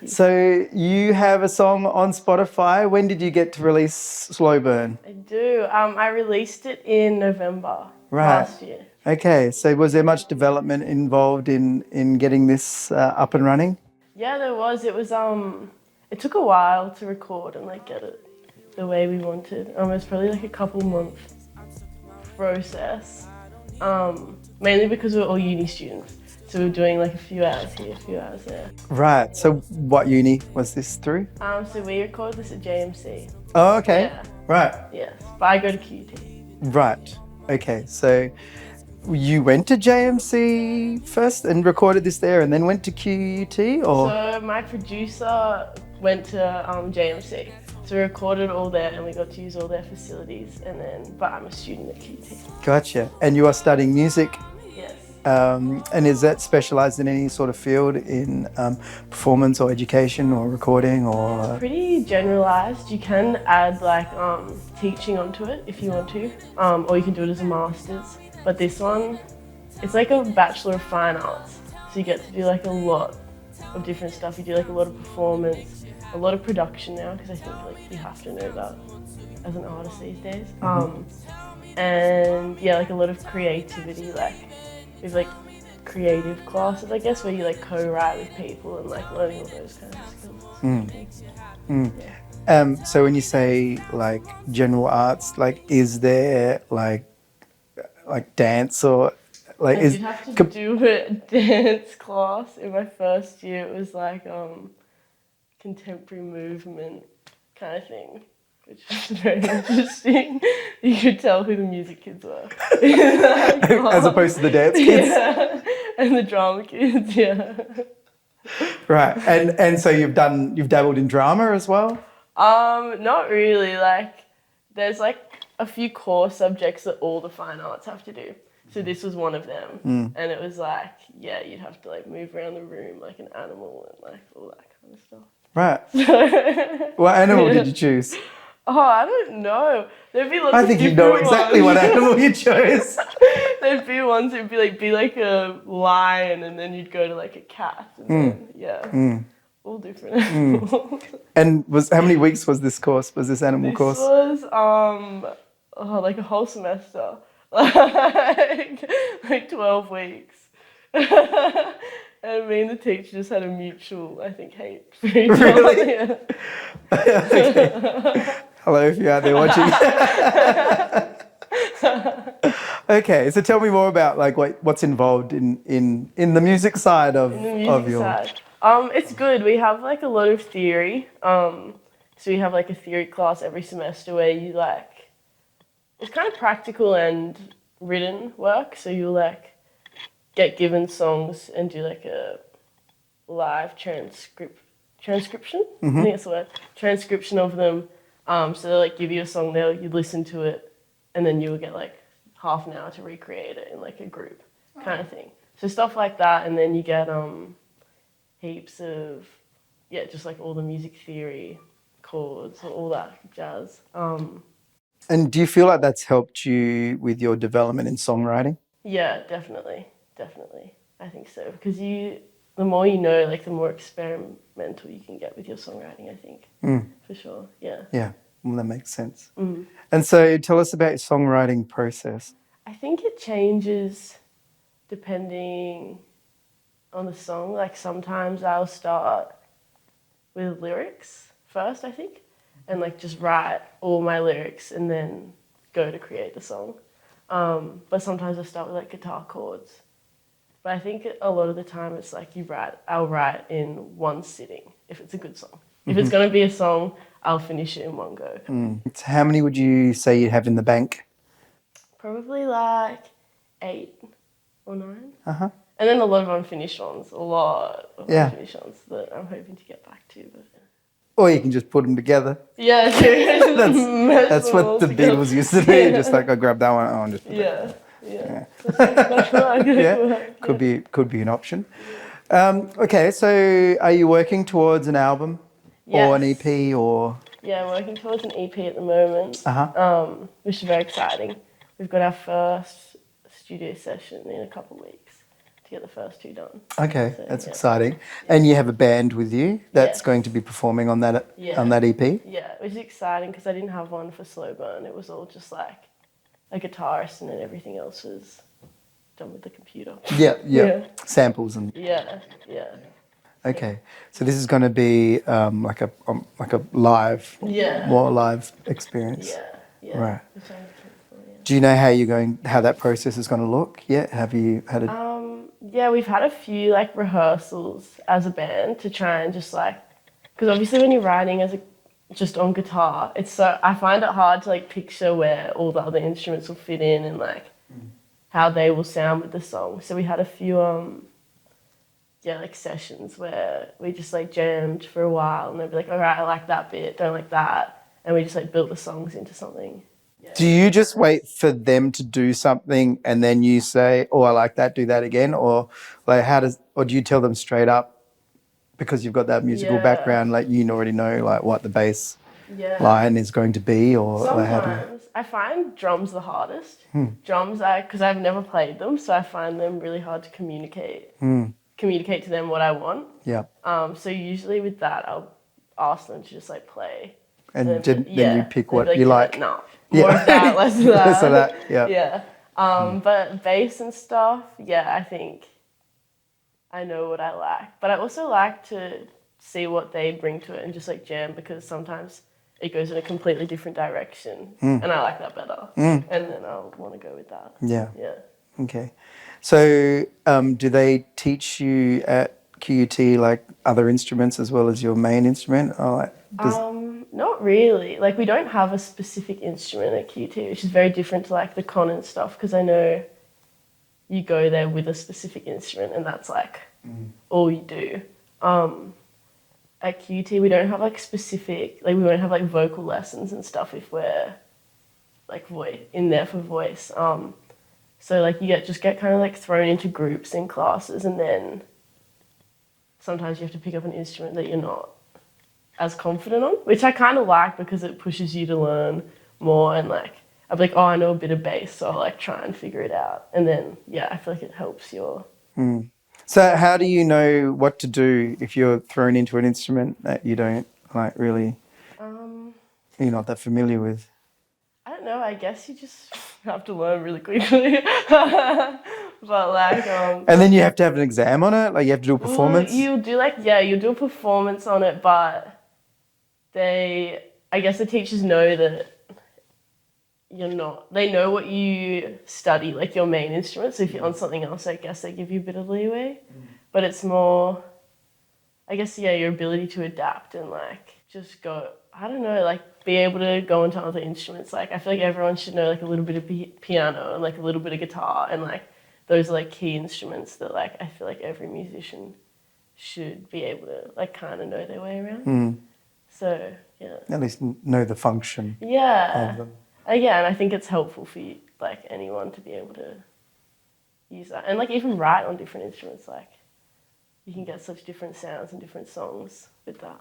So you have a song on Spotify. When did you get to release Slow Burn? I do. I released it in November last year. Okay, so was there much development involved in getting this up and running? Yeah, there was. It took a while to record and like get it the way we wanted. It was probably like a couple month process. Mainly because we're all uni students. So we were doing like a few hours here, a few hours there. Right, so what uni was this through? So we recorded this at JMC. Oh, okay. Yeah. Right. Yes, but I go to QT. Right. Okay, so you went to JMC first and recorded this there and then went to QUT, or? So my producer went to JMC. So we recorded all there and we got to use all their facilities, but I'm a student at QT. Gotcha. And you are studying music? Yes. And is that specialised in any sort of field in performance or education or recording or? Pretty generalised. You can add like teaching onto it if you want to, or you can do it as a master's. But this one, it's like a Bachelor of Fine Arts. So you get to do like a lot of different stuff. You do like a lot of performance, a lot of production now, because I think like you have to know that as an artist these days. And yeah, like a lot of creativity, like with like creative classes, I guess, where you like co-write with people and like learning all those kind of skills. Yeah. So when you say like general arts, like is there like dance or like I did have to do a dance class in my first year. It was like contemporary movement kind of thing, which was very interesting. You could tell who the music kids were. As opposed to the dance kids? Yeah, and the drama kids, yeah. Right, and so you've dabbled in drama as well? Not really. Like, there's like a few core subjects that all the fine arts have to do. So this was one of them. And it was like, yeah, you'd have to like move around the room like an animal and like all that kind of stuff. Right. What animal did you choose? Oh, I don't know. There'd be lots I of think you know exactly ones. what animal you chose. There'd be ones that'd be like a lion, and then you'd go to like a cat. And then, all different animals. And how many weeks was this course? Was this animal course? This was like a whole semester, like 12 weeks. And me and the teacher just had a mutual, I think, hate for each other. Really? Yeah. Okay. Hello, if you're out there watching. Okay, so tell me more about like what's involved in the music side of your. Side. It's good. We have like a lot of theory. So we have like a theory class every semester where you like, it's kind of practical and written work. So you like get given songs and do like a live transcription. I think that's the word. Transcription of them. So they'll like give you a song, you listen to it, and then you will get like half an hour to recreate it in like a group kind of thing. So stuff like that, and then you get heaps of just like all the music theory, chords, all that jazz. And do you feel like that's helped you with your development in songwriting? Yeah, definitely. I think so, because the more you know, like the more experimental you can get with your songwriting, I think. For sure, yeah. Yeah, well, that makes sense. And so tell us about your songwriting process. I think it changes depending on the song. Like sometimes I'll start with lyrics first, I think, and like just write all my lyrics and then go to create the song. But sometimes I start with like guitar chords. But I think a lot of the time it's like I'll write in one sitting if it's a good song. If it's going to be a song, I'll finish it in one go. So how many would you say you have in the bank? Probably like 8 or 9. And then a lot of unfinished ones, unfinished ones that I'm hoping to get back to. But Or you can just put them together. Yeah, that's what the Beatles used to do. Just like I grab that one, and just put that. Yeah. Could be an option. Okay, so are you working towards an album or an EP or? Yeah, I'm working towards an EP at the moment, which is very exciting. We've got our first studio session in a couple of weeks to to get the first 2 done. Okay, So, that's yeah. exciting. And you have a band with you that's Yes. going to be performing on that Yeah. on that EP? Yeah, it was exciting because I didn't have one for Slow Burn. It was all just like a guitarist, and then everything else was done with the computer. Yeah. Yeah. Samples and Yeah. okay. So this is going to be like a live, Yeah. more live experience. Yeah. Right. Which I'm thankful, yeah. Do you know how that process is going to look yet? Have you had a... Yeah, we've had a few like rehearsals as a band to try and just like, because obviously when you're writing just on guitar, I find it hard to like picture where all the other instruments will fit in and like how they will sound with the song. So we had a few like sessions where we just like jammed for a while, and they'd be like, all right, I like that bit, don't like that, and we just like built the songs into something. Yeah. Do you just wait for them to do something and then you say, "Oh, I like that, do that again," or like or do you tell them straight up because you've got that musical background, like you already know like what the bass line is going to be, or like, how do you... Sometimes I find drums the hardest. Drums, because I've never played them, so I find them really hard to communicate to them what I want. Yeah. So usually with that, I'll ask them to just like play. And then you pick They'd be what you like. No, more of that, less of that. Less of that, yeah. Yeah. But bass and stuff, yeah, I think I know what I like. But I also like to see what they bring to it and just like jam, because sometimes it goes in a completely different direction and I like that better. And then I'll want to go with that. Yeah. Yeah. Okay. So do they teach you at QUT like other instruments as well as your main instrument? Or like, Not really. Like, we don't have a specific instrument at QT, which is very different to like the con and stuff, because I know you go there with a specific instrument and that's like all you do. At QT we don't have like we won't have like vocal lessons and stuff if we're like in there for voice. So like you get kind of like thrown into groups in classes, and then sometimes you have to pick up an instrument that you're not as confident on, which I kind of like because it pushes you to learn more, and like I'll be like, oh, I know a bit of bass, so I'll like try and figure it out, and then yeah, I feel like it helps your... So how do you know what to do if you're thrown into an instrument that you don't like really, you're not that familiar with? I don't know, I guess you just have to learn really quickly. But like... And then you have to have an exam on it? Like you have to do a performance? You'll do a performance on it, but I guess the teachers know that they know what you study, like your main instrument, so if you're on something else, I guess they give you a bit of leeway. But it's more, I guess, yeah, your ability to adapt and like just go, I don't know, like be able to go into other instruments. Like I feel like everyone should know like a little bit of piano and like a little bit of guitar, and like those are like key instruments that like I feel like every musician should be able to like kind of know their way around. So yeah, at least know the function of them. Yeah, and I think it's helpful for you, like anyone, to be able to use that, and like even write on different instruments. Like you can get such different sounds and different songs with that.